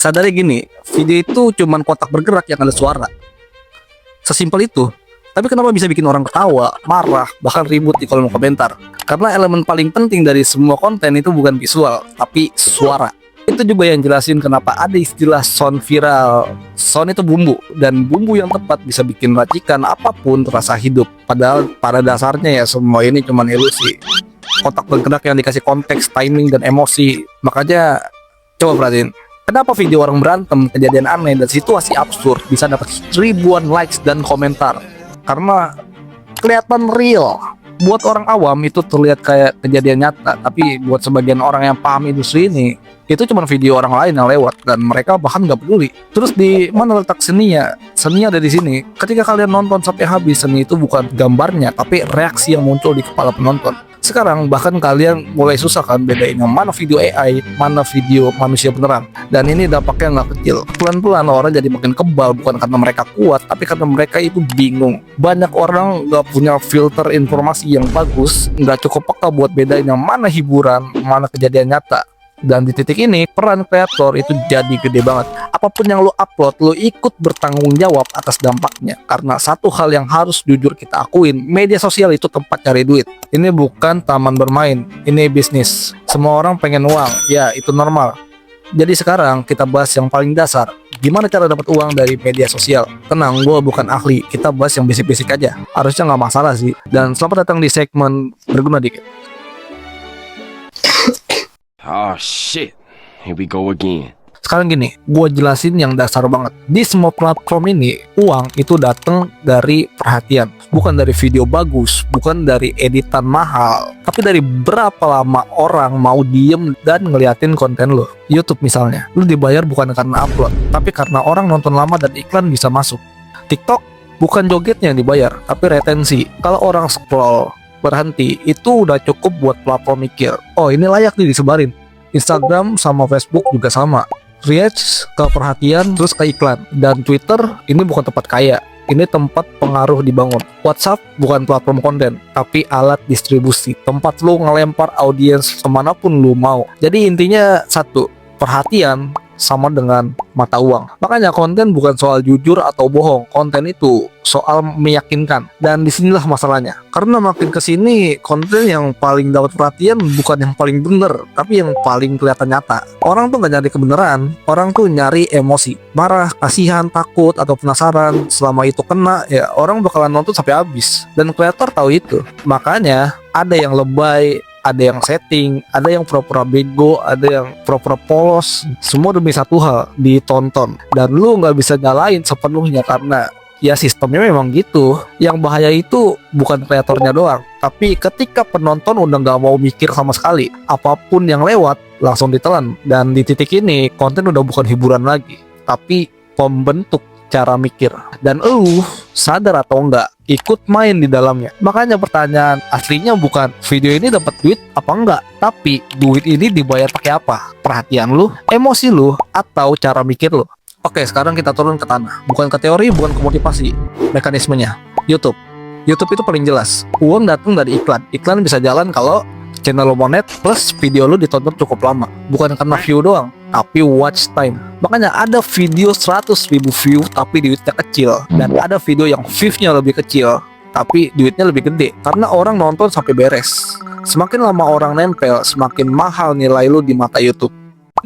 Sadari gini, video itu cuman kotak bergerak yang ada suara. Sesimpel itu. Tapi kenapa bisa bikin orang ketawa, marah, bahkan ribut di kolom komentar? Karena elemen paling penting dari semua konten itu bukan visual, tapi suara. Itu juga yang jelasin kenapa ada istilah sound viral. Sound itu bumbu, dan bumbu yang tepat bisa bikin racikan apapun terasa hidup. Padahal pada dasarnya ya semua ini cuma ilusi. Kotak bergerak yang dikasih konteks, timing, dan emosi. Makanya coba perhatiin, kenapa video orang berantem, kejadian aneh, dan situasi absurd bisa dapat ribuan likes dan komentar? Karena kelihatan real. Buat orang awam itu terlihat kayak kejadian nyata, tapi buat sebagian orang yang paham industri ini, itu cuma video orang lain yang lewat dan mereka bahkan nggak peduli. Terus di mana letak seninya? Seninya ada di sini. Ketika kalian nonton sampai habis, seni itu bukan gambarnya, tapi reaksi yang muncul di kepala penonton. Sekarang bahkan kalian mulai susah kan bedain yang mana video AI, mana video manusia beneran. Dan ini dampaknya nggak kecil. Pelan-pelan orang jadi makin kebal, bukan karena mereka kuat, tapi karena mereka itu bingung. Banyak orang nggak punya filter informasi yang bagus, nggak cukup peka buat bedain yang mana hiburan, mana kejadian nyata. Dan di titik ini, peran kreator itu jadi gede banget. Apapun yang lo upload, lo ikut bertanggung jawab atas dampaknya. Karena satu hal yang harus jujur kita akuin, media sosial itu tempat cari duit. Ini bukan taman bermain, ini bisnis. Semua orang pengen uang, ya itu normal. Jadi sekarang kita bahas yang paling dasar. Gimana cara dapat uang dari media sosial? Tenang, gue bukan ahli, kita bahas yang basic-basic aja. Harusnya nggak masalah sih. Dan selamat datang di segmen Berguna Dikit. Oh shit, here we go again. Sekarang gini, gue jelasin yang dasar banget. Di semua platform ini, uang itu datang dari perhatian. Bukan dari video bagus, bukan dari editan mahal, tapi dari berapa lama orang mau diem dan ngeliatin konten lo. YouTube misalnya, lo dibayar bukan karena upload, tapi karena orang nonton lama dan iklan bisa masuk. TikTok, bukan jogetnya yang dibayar, tapi retensi. Kalau orang scroll berhenti, itu udah cukup buat platform mikir, oh ini layak nih disebarin. Instagram sama Facebook juga sama, reach ke perhatian terus ke iklan. Dan Twitter ini bukan tempat kaya, ini tempat pengaruh dibangun. WhatsApp bukan platform konten, tapi alat distribusi, tempat lu ngelempar audiens kemanapun lu mau. Jadi intinya satu, perhatian sama dengan mata uang. Makanya konten bukan soal jujur atau bohong, konten itu soal meyakinkan. Dan disinilah masalahnya, karena makin kesini konten yang paling dapat perhatian bukan yang paling bener, tapi yang paling kelihatan nyata. Orang tuh gak nyari kebenaran, orang tuh nyari emosi, marah, kasihan, takut, atau penasaran. Selama itu kena, ya orang bakalan nonton sampai habis. Dan kreator tahu itu. Makanya ada yang lebay, ada yang setting, ada yang pura-pura bego, ada yang pura-pura polos. Semua demi satu hal, ditonton. Dan lu gak bisa nyalain sepenuhnya karena ya sistemnya memang gitu. Yang bahaya itu bukan kreatornya doang, tapi ketika penonton udah gak mau mikir sama sekali, apapun yang lewat langsung ditelan. Dan di titik ini konten udah bukan hiburan lagi, tapi pembentuk cara mikir. Dan sadar atau enggak ikut main di dalamnya. Makanya pertanyaan aslinya bukan video ini dapat duit apa enggak, tapi duit ini dibayar pakai apa? Perhatian lu, emosi lu, atau cara mikir lu. Oke, sekarang kita turun ke tanah. Bukan ke teori, bukan ke motivasi. Mekanismenya. YouTube itu paling jelas. Uang datang dari iklan. Iklan bisa jalan kalau channel lo monet plus video lo ditonton cukup lama. Bukan karena view doang, tapi watch time. Makanya ada video 100.000 view tapi duitnya kecil. Dan ada video yang viewsnya lebih kecil tapi duitnya lebih gede, karena orang nonton sampai beres. Semakin lama orang nempel, semakin mahal nilai lo di mata YouTube.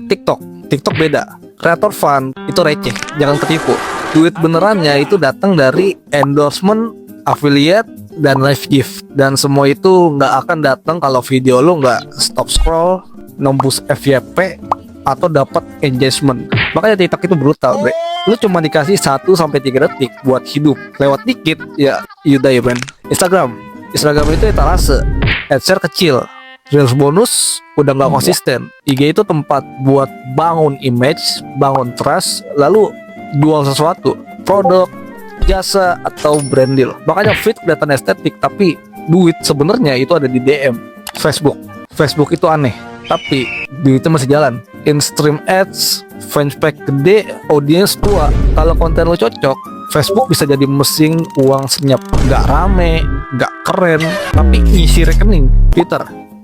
TikTok beda. Kreator fun itu receh, jangan ketipu. Duit benerannya itu datang dari endorsement, affiliate, dan live gift. Dan semua itu nggak akan datang kalau video lo nggak stop scroll, nembus FYP, atau dapat engagement. Makanya TikTok itu brutal, bre. Lu cuma dikasih 1-3 detik buat hidup. Lewat dikit, ya you die, man. Instagram itu etalase, adshare kecil, reels bonus udah nggak konsisten. IG itu tempat buat bangun image, bangun trust, lalu jual sesuatu, produk, jasa, atau brand deal. Makanya feed kelihatan estetik, tapi duit sebenarnya itu ada di DM. Facebook itu aneh, tapi duitnya masih jalan. In-stream ads, fanspage gede, audiens tua. Kalau konten lo cocok, Facebook bisa jadi mesin uang senyap. Nggak rame, nggak keren, tapi isi rekening.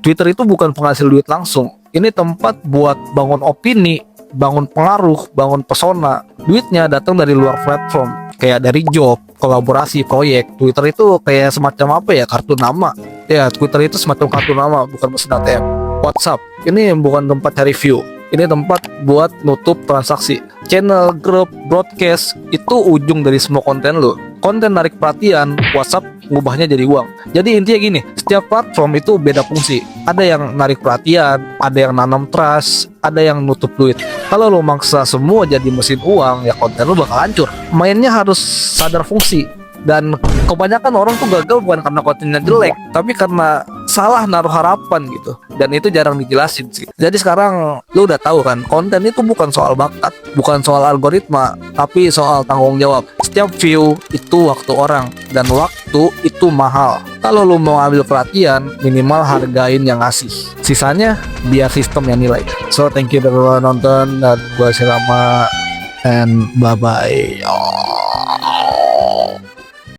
Twitter itu bukan penghasil duit langsung. Ini tempat buat bangun opini, bangun pengaruh, bangun pesona. Duitnya datang dari luar platform, kayak dari job, kolaborasi, proyek. Twitter itu kayak semacam apa ya, kartu nama. Ya, Twitter itu semacam kartu nama, bukan mesin ATM. WhatsApp, ini bukan tempat cari view. Ini tempat buat nutup transaksi. Channel, grup, broadcast, itu ujung dari semua konten lo. Konten narik perhatian, WhatsApp ngubahnya jadi uang. Jadi intinya gini, setiap platform itu beda fungsi. Ada yang narik perhatian, ada yang nanam trust, ada yang nutup duit. Kalau lo maksa semua jadi mesin uang, ya konten lo bakal hancur. Mainnya harus sadar fungsi. Dan kebanyakan orang tuh gagal bukan karena kontennya jelek, tapi karena salah naruh harapan gitu. Dan itu jarang dijelasin sih. Jadi sekarang lu udah tahu kan, konten itu bukan soal bakat, bukan soal algoritma, tapi soal tanggung jawab. Setiap view itu waktu orang, dan waktu itu mahal. Kalau lu mau ambil perhatian, minimal hargain yang ngasih. Sisanya biar sistem yang nilai. So thank you udah nonton, dan gua Sirama, and bye bye.